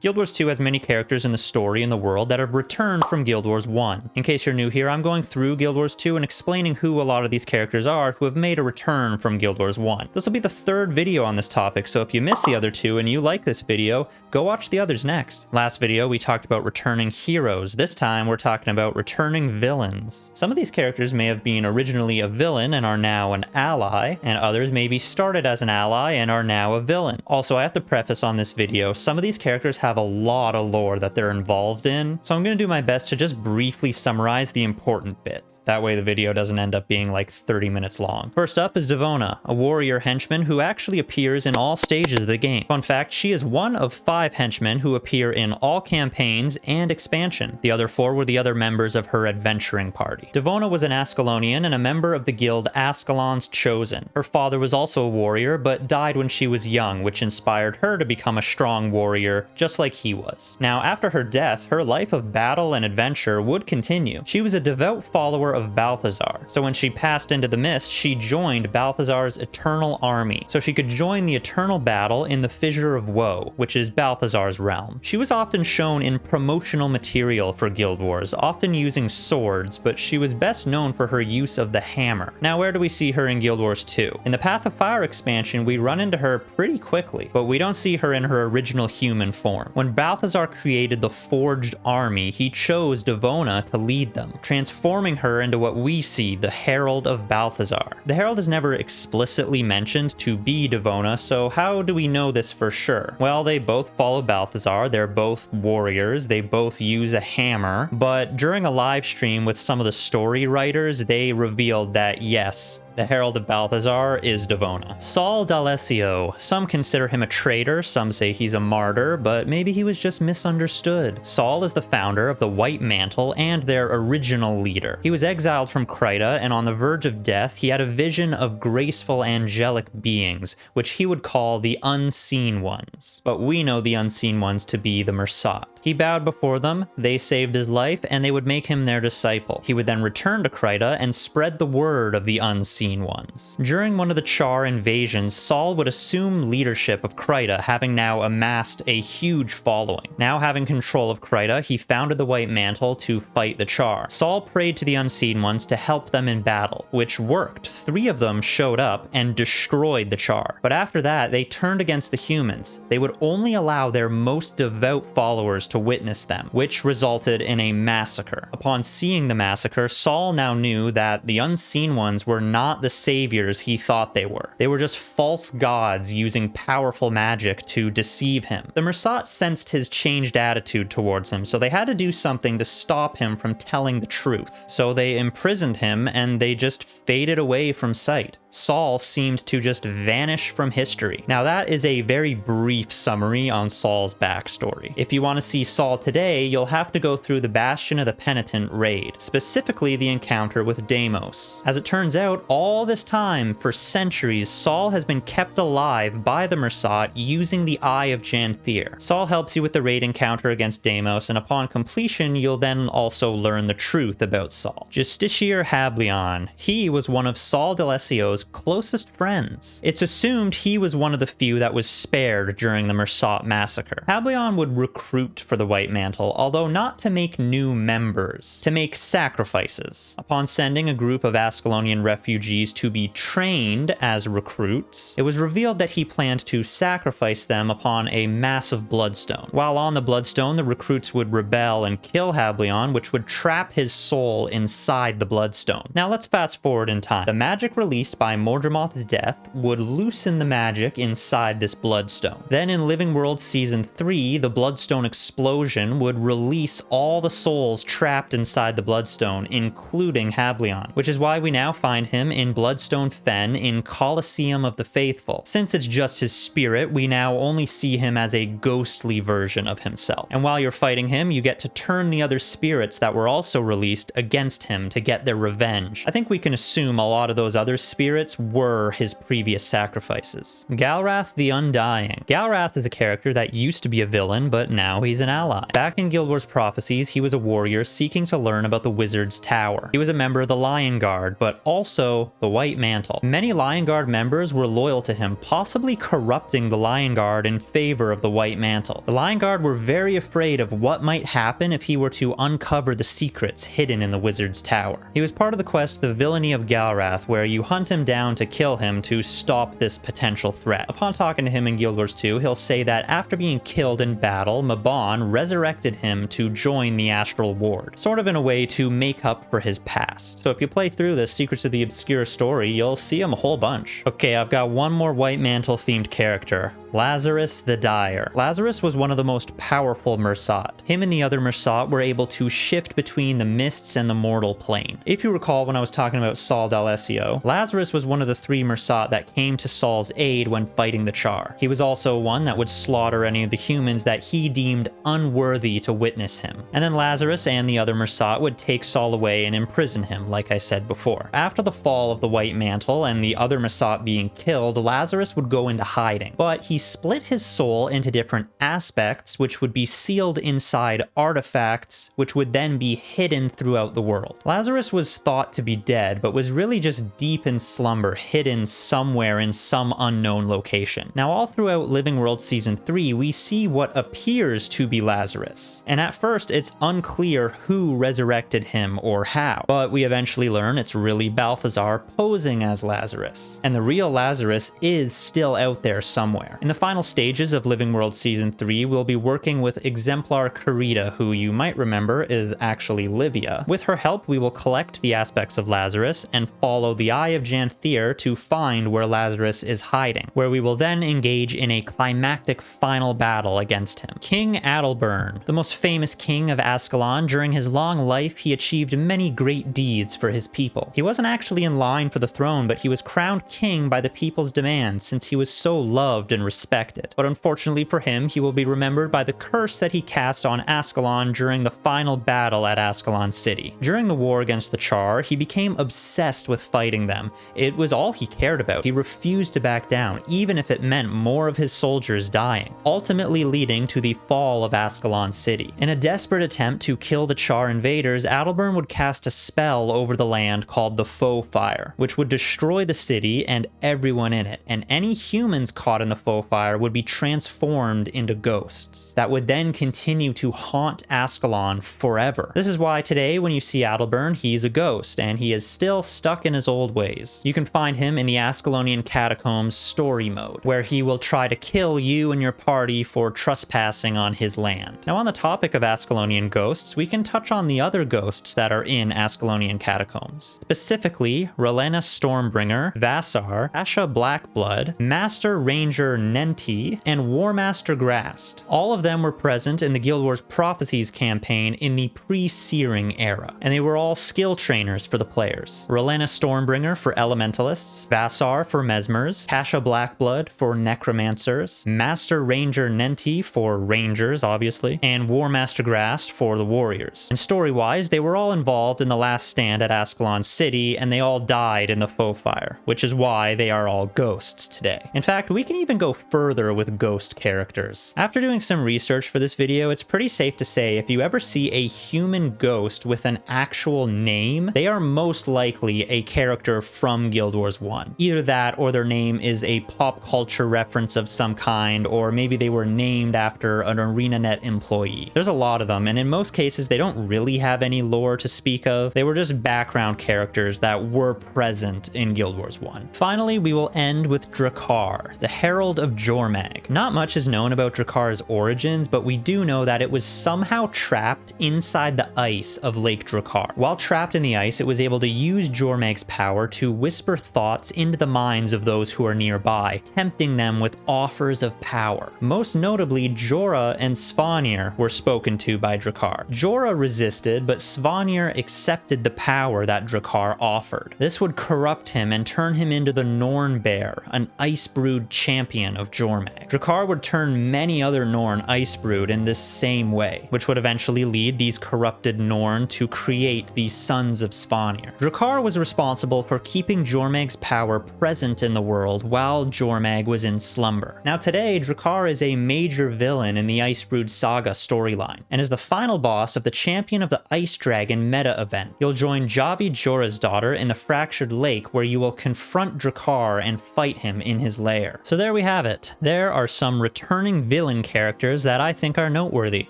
Guild Wars 2 has many characters in the story and the world that have returned from Guild Wars 1. In case you're new here, I'm going through Guild Wars 2 and explaining who a lot of these characters are who have made a return from Guild Wars 1. This will be the third video on this topic, so if you missed the other two and you like this video, go watch the others next. Last video, we talked about returning heroes. This time, we're talking about returning villains. Some of these characters may have been originally a villain and are now an ally, and others maybe started as an ally and are now a villain. Also, I have to preface on this video, some of these characters have a lot of lore that they're involved in, so I'm going to do my best to just briefly summarize the important bits. That way the video doesn't end up being like 30 minutes long. First up is Deona, a warrior henchman who actually appears in all stages of the game. Fun fact, she is one of 5 henchmen who appear in all campaigns and expansion. The other 4 were the other members of her adventuring party. Deona was an Ascalonian and a member of the guild Ascalon's Chosen. Her father was also a warrior, but died when she was young, which inspired her to become a strong warrior, just like he was. Now, after her death, her life of battle and adventure would continue. She was a devout follower of Balthazar, so when she passed into the mist, she joined Balthazar's eternal army, so she could join the eternal battle in the Fissure of Woe, which is Balthazar's realm. She was often shown in promotional material for Guild Wars, often using swords, but she was best known for her use of the hammer. Now, where do we see her in Guild Wars 2? In the Path of Fire expansion, we run into her pretty quickly, but we don't see her in her original human form. When Balthazar created the Forged Army, he chose Deona to lead them, transforming her into what we see, the Herald of Balthazar. The Herald is never explicitly mentioned to be Deona, so how do we know this for sure? Well, they both follow Balthazar, they're both warriors, they both use a hammer, but during a live stream with some of the story writers, they revealed that yes, the Herald of Balthazar is Deona. Saul d'Alessio. Some consider him a traitor, some say he's a martyr, but maybe he was just misunderstood. Saul is the founder of the White Mantle and their original leader. He was exiled from Crita, and on the verge of death, he had a vision of graceful angelic beings, which he would call the Unseen Ones. But we know the Unseen Ones to be the Mersat. He bowed before them, they saved his life, and they would make him their disciple. He would then return to Crita and spread the word of the Unseen Ones. During one of the Char invasions, Saul would assume leadership of Crita, having now amassed a huge following. Now having control of Crita, he founded the White Mantle to fight the Char. Saul prayed to the Unseen Ones to help them in battle, which worked. 3 of them showed up and destroyed the Char. But after that, they turned against the humans. They would only allow their most devout followers to witness them, which resulted in a massacre. Upon seeing the massacre, Saul now knew that the Unseen Ones were not the saviors he thought they were. They were just false gods using powerful magic to deceive him. The Mersat sensed his changed attitude towards him, so they had to do something to stop him from telling the truth. So they imprisoned him and they just faded away from sight. Saul seemed to just vanish from history. Now that is a very brief summary on Saul's backstory. If you want to see Saul today, you'll have to go through the Bastion of the Penitent raid, specifically the encounter with Deimos. As it turns out, all this time, for centuries, Saul has been kept alive by the Mersat using the Eye of Janthir. Saul helps you with the raid encounter against Deimos, and upon completion, you'll then also learn the truth about Saul. Justiciar Hablon. He was one of Saul d'Alessio's closest friends. It's assumed he was one of the few that was spared during the Mersat massacre. Hablon would recruit for the White Mantle, although not to make new members, to make sacrifices. Upon sending a group of Ascalonian refugees to be trained as recruits, it was revealed that he planned to sacrifice them upon a massive bloodstone. While on the bloodstone, the recruits would rebel and kill Hablon, which would trap his soul inside the bloodstone. Now let's fast forward in time. The magic released by Mordremoth's death would loosen the magic inside this bloodstone. Then in Living World Season 3, the bloodstone explosion would release all the souls trapped inside the bloodstone, including Hablon, which is why we now find him in Bloodstone Fen in Colosseum of the Faithful. Since it's just his spirit, we now only see him as a ghostly version of himself. And while you're fighting him, you get to turn the other spirits that were also released against him to get their revenge. I think we can assume a lot of those other spirits were his previous sacrifices. Galrath the Undying. Galrath is a character that used to be a villain, but now he's an ally. Back in Guild Wars Prophecies, he was a warrior seeking to learn about the Wizard's Tower. He was a member of the Lion Guard, but also hero, the White Mantle. Many Lion Guard members were loyal to him, possibly corrupting the Lion Guard in favor of the White Mantle. The Lion Guard were very afraid of what might happen if he were to uncover the secrets hidden in the Wizard's Tower. He was part of the quest The Villainy of Galrath, where you hunt him down to kill him to stop this potential threat. Upon talking to him in Guild Wars 2, he'll say that after being killed in battle, Mabon resurrected him to join the Astral Ward, sort of in a way to make up for his past. So if you play through the Secrets of the Obscure story, you'll see him a whole bunch. Okay, I've got one more White Mantle themed character. Lazarus the Dire. Lazarus was one of the most powerful Mersat. Him and the other Mersat were able to shift between the mists and the mortal plane. If you recall when I was talking about Saul D'Alessio, Lazarus was one of the 3 Mersat that came to Saul's aid when fighting the Char. He was also one that would slaughter any of the humans that he deemed unworthy to witness him. And then Lazarus and the other Mersat would take Saul away and imprison him, like I said before. After the fall of the White Mantle and the other Mersat being killed, Lazarus would go into hiding, but he split his soul into different aspects, which would be sealed inside artifacts, which would then be hidden throughout the world. Lazarus was thought to be dead, but was really just deep in slumber, hidden somewhere in some unknown location. Now, all throughout Living World Season 3, we see what appears to be Lazarus, and at first it's unclear who resurrected him or how, but we eventually learn it's really Balthazar posing as Lazarus, and the real Lazarus is still out there somewhere. In the final stages of Living World Season 3, we'll be working with Exemplar Karita, who you might remember is actually Livia. With her help, we will collect the aspects of Lazarus and follow the Eye of Janthier to find where Lazarus is hiding, where we will then engage in a climactic final battle against him. King Adalburn, the most famous king of Ascalon, during his long life, he achieved many great deeds for his people. He wasn't actually in line for the throne, but he was crowned king by the people's demand since he was so loved and respected. But unfortunately for him, he will be remembered by the curse that he cast on Ascalon during the final battle at Ascalon City. During the war against the Char, he became obsessed with fighting them. It was all he cared about. He refused to back down, even if it meant more of his soldiers dying, ultimately leading to the fall of Ascalon City. In a desperate attempt to kill the Char invaders, Adalburn would cast a spell over the land called the Foe Fire, which would destroy the city and everyone in it, and any humans caught in the Foe Fire would be transformed into ghosts that would then continue to haunt Ascalon forever. This is why today when you see Adalburn, he's a ghost and he is still stuck in his old ways. You can find him in the Ascalonian Catacombs story mode, where he will try to kill you and your party for trespassing on his land. Now, on the topic of Ascalonian ghosts, we can touch on the other ghosts that are in Ascalonian Catacombs. Specifically, Rowena Stormbringer, Vassar, Asha Blackblood, Master Ranger Nenti, and Warmaster Grast. All of them were present in the Guild Wars Prophecies campaign in the pre-Searing era, and they were all skill trainers for the players. Rowena Stormbringer for Elementalists, Vassar for Mesmers, Asha Blackblood for Necromancers, Master Ranger Nenti for Rangers, obviously, and Warmaster Grast for the Warriors. And story-wise, they were all involved in the last stand at Ascalon City, and they all died in the Foe Fire, which is why they are all ghosts today. In fact, we can even go further with ghost characters. After doing some research for this video, it's pretty safe to say if you ever see a human ghost with an actual name, they are most likely a character from Guild Wars 1. Either that or their name is a pop culture reference of some kind, or maybe they were named after an ArenaNet employee. There's a lot of them, and in most cases they don't really have any lore to speak of. They were just background characters that were present in Guild Wars 1. Finally, we will end with Drakkar, the Herald of Jormag. Not much is known about Drakkar's origins, but we do know that it was somehow trapped inside the ice of Lake Drakkar. While trapped in the ice, it was able to use Jormag's power to whisper thoughts into the minds of those who are nearby, tempting them with offers of power. Most notably, Jorah and Svanir were spoken to by Drakkar. Jorah resisted, but Svanir accepted the power that Drakkar offered. This would corrupt him and turn him into the Norn Bear, an ice-brewed champion of Jormag. Drakkar would turn many other Norn ice-brewed in this same way, which would eventually lead these corrupted Norn to create the Sons of Svanir. Drakkar was responsible for keeping Jormag's power present in the world while Jormag was in slumber. Now today, Drakkar is a major villain in the Ice-Brood Saga storyline, and is the final boss of the Champion of the Ice Dragon meta event. You'll join Javi Jorah's daughter in the Fractured Lake, where you will confront Drakkar and fight him in his lair. So there we have it. There are some returning villain characters that I think are noteworthy.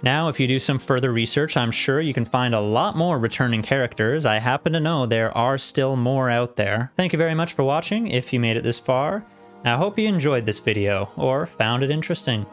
Now, if you do some further research, I'm sure you can find a lot more returning characters. I happen to know there are still more out there. Thank you very much for watching if you made it this far. I hope you enjoyed this video, or found it interesting.